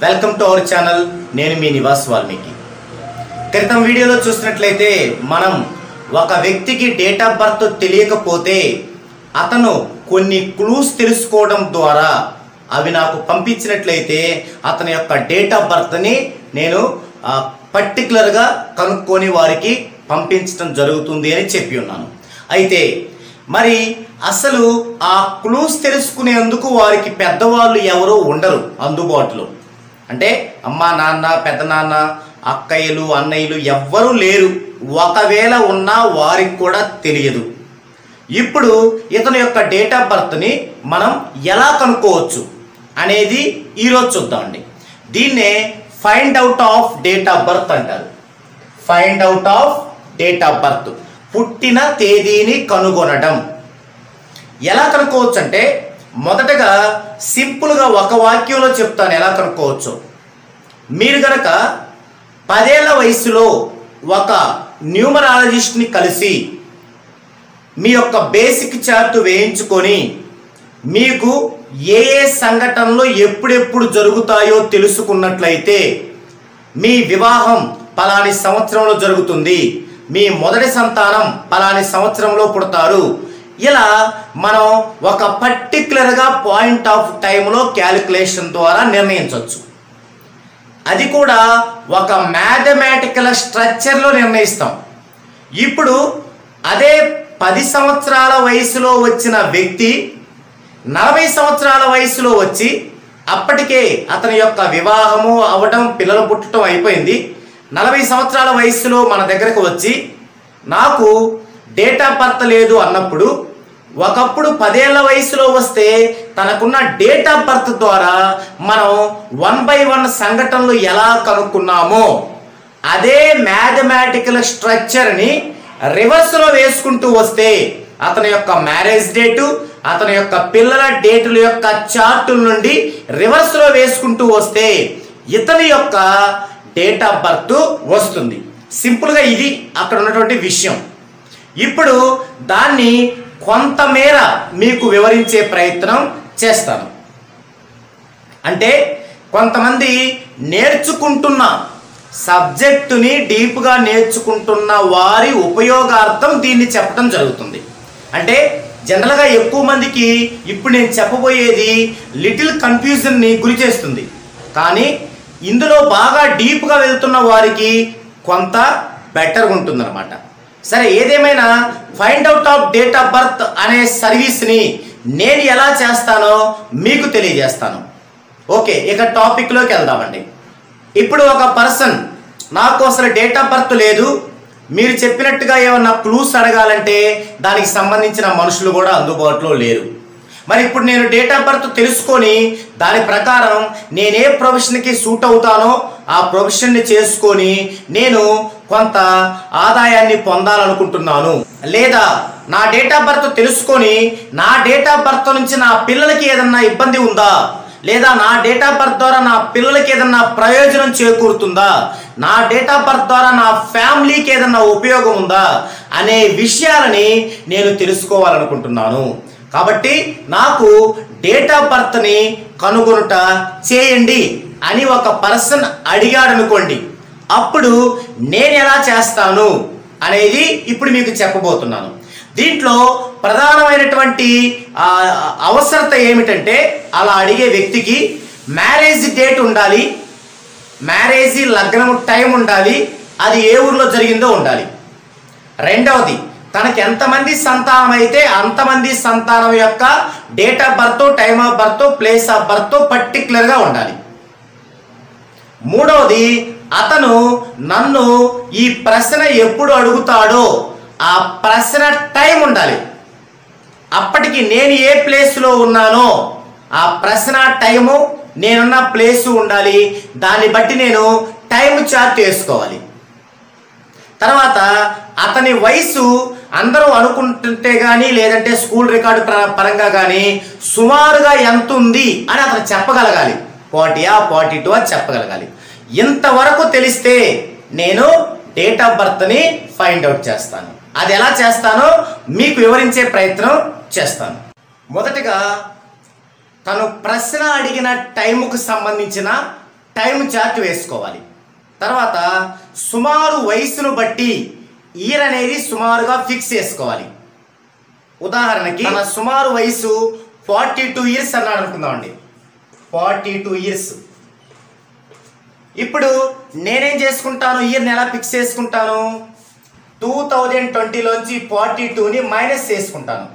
Welcome to our channel. నేను మీ నివాస్ వాల్మీకి. క్రితం వీడియోలో చూసినట్లయితే మనం ఒక వ్యక్తికి డేట్ ఆఫ్ బర్త్ తెలియకపోతే అతను కొన్ని క్లూస్ తెలుసుకోవడం ద్వారా అవి నాకు పంపించినట్లయితే అతని యొక్క డేట్ ఆఫ్ బర్త్ని నేను పర్టికులర్గా కనుక్కొని వారికి పంపించడం జరుగుతుంది అని చెప్పి ఉన్నాను. అయితే మరి అసలు ఆ క్లూస్ తెలుసుకునేందుకు వారికి పెద్దవాళ్ళు ఎవరూ ఉండరు అందుబాటులో. అంటే అమ్మ నాన్న పెద్ద నాన్న అక్కయ్యలు అన్నయ్యలు ఎవ్వరూ లేరు. ఒకవేళ ఉన్నా వారికి కూడా తెలియదు. ఇప్పుడు ఇతని యొక్క డేట్ ఆఫ్ బర్త్ని మనం ఎలా కనుక్కోవచ్చు అనేది ఈరోజు చూద్దామండి. దీన్నే find out of date of birth అంటారు. Find out of date of birth, పుట్టిన తేదీని కనుగొనడం. ఎలా కనుక్కోవచ్చు అంటే మొదటగా సింపుల్గా ఒక వాక్యంలో చెప్తాను ఎలా కనుక్కోవచ్చు. మీరు గనక 10 ఏళ్ల వయసులో ఒక న్యూమరాలజిస్ట్ని కలిసి మీ యొక్క బేసిక్ చార్ట్ వేయించుకొని మీకు ఏ ఏ సంఘటనలు ఎప్పుడెప్పుడు జరుగుతాయో తెలుసుకున్నట్లయితే మీ వివాహం పలాని సంవత్సరంలో జరుగుతుంది, మీ మొదటి సంతానం పలాని సంవత్సరంలో పుడతారు. ఇలా మనం ఒక పర్టికులర్గా పాయింట్ ఆఫ్ టైంలో క్యాలిక్యులేషన్ ద్వారా నిర్ణయించవచ్చు. అది కూడా ఒక మ్యాథమెటికల్ స్ట్రక్చర్లో నిర్ణయిస్తాం. ఇప్పుడు అదే 10 సంవత్సరాల వయసులో వచ్చిన వ్యక్తి 40 సంవత్సరాల వయసులో వచ్చి అప్పటికే అతని యొక్క వివాహము అవ్వడం పిల్లలు పుట్టడం అయిపోయింది. 40 సంవత్సరాల వయసులో మన దగ్గరకు వచ్చి నాకు డేట్ ఆఫ్ బర్త్ లేదు అన్నప్పుడు, ఒకప్పుడు 10 ఏళ్ల వయసులో వస్తే తనకున్న డేట్ ఆఫ్ బర్త్ ద్వారా మనం 1 by 1 సంఘటనలు ఎలా కనుక్కున్నామో అదే మ్యాథమెటికల్ స్ట్రక్చర్ని రివర్స్లో వేసుకుంటూ వస్తే అతని యొక్క మ్యారేజ్ డేటు, అతని యొక్క పిల్లల డేటుల యొక్క చార్టుల నుండి రివర్స్లో వేసుకుంటూ వస్తే ఇతని యొక్క డేట్ ఆఫ్ బర్త్ వస్తుంది. సింపుల్గా ఇది అక్కడ ఉన్నటువంటి విషయం. ఇప్పుడు దాన్ని కొంతమేర మీకు వివరించే ప్రయత్నం చేస్తాను. అంటే కొంతమంది నేర్చుకుంటున్న సబ్జెక్టుని డీప్గా నేర్చుకుంటున్న వారి ఉపయోగార్థం దీన్ని చెప్పడం జరుగుతుంది. అంటే జనరల్గా ఎక్కువ మందికి ఇప్పుడు నేను చెప్పబోయేది లిటిల్ కన్ఫ్యూజన్ని గురి చేస్తుంది. కానీ ఇందులో బాగా డీప్గా వెళ్తున్న వారికి కొంత బెటర్గా ఉంటుందన్నమాట. సరే, ఏదేమైనా find out of date of birth అనే సర్వీస్ని నేను ఎలా చేస్తానో మీకు తెలియజేస్తాను. ఓకే, ఇక టాపిక్లోకి వెళ్దామండి. ఇప్పుడు ఒక పర్సన్ నాకు అసలు డేట్ ఆఫ్ బర్త్ లేదు, మీరు చెప్పినట్టుగా ఏమన్నా క్లూస్ అడగాలంటే దానికి సంబంధించిన మనుషులు కూడా అందుబాటులో లేరు. మరి ఇప్పుడు నేను డేట్ ఆఫ్ బర్త్ తెలుసుకొని దాని ప్రకారం నేనే ప్రొఫెషన్కి సూట్ అవుతానో ఆ ప్రొఫెషన్ని చేసుకొని నేను కొంత ఆదాయాన్ని పొందాలనుకుంటున్నాను. లేదా నా డేట్ ఆఫ్ బర్త్ తెలుసుకొని నా డేట్ ఆఫ్ బర్త్ నుంచి నా పిల్లలకి ఏదన్నా ఇబ్బంది ఉందా, లేదా నా డేట్ ఆఫ్ బర్త్ ద్వారా నా పిల్లలకి ఏదన్నా ప్రయోజనం చేకూరుతుందా, నా డేట్ ఆఫ్ బర్త్ ద్వారా నా ఫ్యామిలీకి ఏదన్నా ఉపయోగం ఉందా అనే విషయాలని నేను తెలుసుకోవాలనుకుంటున్నాను. కాబట్టి నాకు డేట్ ఆఫ్ బర్త్ని కనుగొనుట చేయండి అని ఒక పర్సన్ అడిగాడు అనుకోండి, అప్పుడు నేను ఎలా చేస్తాను అనేది ఇప్పుడు మీకు చెప్పబోతున్నాను. దీంట్లో ప్రధానమైనటువంటి అవసరత ఏమిటంటే అలా అడిగే వ్యక్తికి మ్యారేజ్ డేట్ ఉండాలి, మ్యారేజ్ లగ్నం టైం ఉండాలి, అది ఏ ఊర్లో జరిగిందో ఉండాలి. రెండవది, తనకి ఎంతమంది సంతానం అయితే అంతమంది సంతానం యొక్క date of birth, time of birth, place of birth పర్టికులర్గా ఉండాలి. మూడవది, అతను నన్ను ఈ ప్రశ్న ఎప్పుడు అడుగుతాడో ఆ ప్రశ్న టైం ఉండాలి. అప్పటికి నేను ఏ ప్లేస్లో ఉన్నానో ఆ ప్రశ్న టైము, నేనున్న ప్లేసు ఉండాలి. దాన్ని బట్టి నేను టైం చార్ట్ వేసుకోవాలి. తర్వాత అతని వయసు అందరూ అనుకుంటుంటే కానీ లేదంటే స్కూల్ రికార్డు పరంగా కానీ సుమారుగా ఎంత ఉంది అని అతను చెప్పగలగాలి. 40 42 అని చెప్పగలగాలి. ఇంతవరకు తెలిస్తే నేను డేట్ ఆఫ్ బర్త్ని ఫైండ్ అవుట్ చేస్తాను. అది ఎలా చేస్తానో మీకు వివరించే ప్రయత్నం చేస్తాను. మొదటగా తను ప్రశ్న అడిగిన టైముకు సంబంధించిన టైం చార్ట్ వేసుకోవాలి. తర్వాత సుమారు వయసును బట్టి ఇయర్ అనేది సుమారుగా ఫిక్స్ చేసుకోవాలి. ఉదాహరణకి మన సుమారు వయసు 42 ఇయర్స్ అన్నాడు అనుకుందామండి. 42 ఇయర్స్. ఇప్పుడు నేనేం చేసుకుంటాను, ఇయర్ని ఎలా ఫిక్స్ చేసుకుంటాను, 2020లోంచి 42ని మైనస్ చేసుకుంటాను.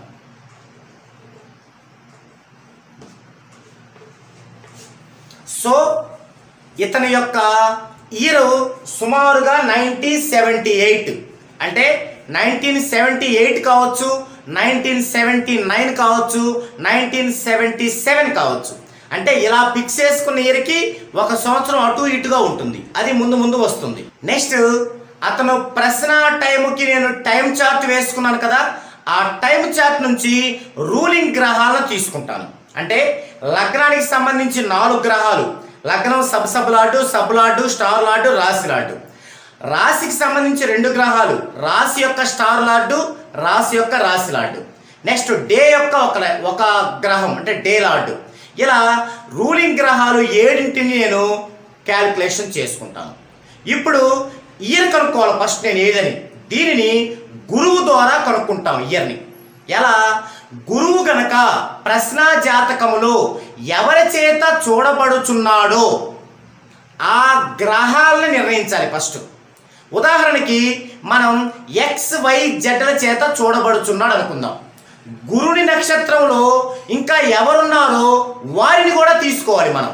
సో ఇతని యొక్క ఇయర్ సుమారుగా 1978, అంటే 1978 కావచ్చు, 1979 కావచ్చు, 1977 కావచ్చు. అంటే ఇలా ఫిక్స్ చేసుకున్న ఇయర్కి 1 సంవత్సరం అటు ఇటుగా ఉంటుంది, అది ముందు ముందు వస్తుంది. నెక్స్ట్ అతను ప్రశ్న టైంకి నేను టైం చార్ట్ వేసుకున్నాను కదా, ఆ టైం చార్ట్ నుంచి రూలింగ్ గ్రహాలను తీసుకుంటాను. అంటే లగ్నానికి సంబంధించి 4 గ్రహాలు, లగ్నం సబ్ లార్డు, స్టార్ లార్డు, రాశి లార్డు. రాశికి సంబంధించి 2 గ్రహాలు, రాశి యొక్క స్టార్ లార్డు, రాశి యొక్క రాశి లార్డు. నెక్స్ట్ డే యొక్క ఒక గ్రహం అంటే డే లార్డు. ఇలా రూలింగ్ గ్రహాలు 7ంటిని నేను క్యాలిక్యులేషన్ చేసుకుంటాను. ఇప్పుడు ఇయర్ కనుక్కోవాలి ఫస్ట్ నేను ఏదని. దీనిని గురువు ద్వారా కనుక్కుంటాం ఇయర్ని. ఎలా? గురువు గనక ప్రశ్న జాతకములో ఎవరి చేత చూడబడుచున్నాడో ఆ గ్రహాలను నిర్ణయించాలి ఫస్ట్. ఉదాహరణకి మనం XYZల చేత చూడబడుచున్నాడు అనుకుందాం. గురుని నక్షత్రంలో ఇంకా ఎవరున్నారో వారిని కూడా తీసుకోవాలి మనం.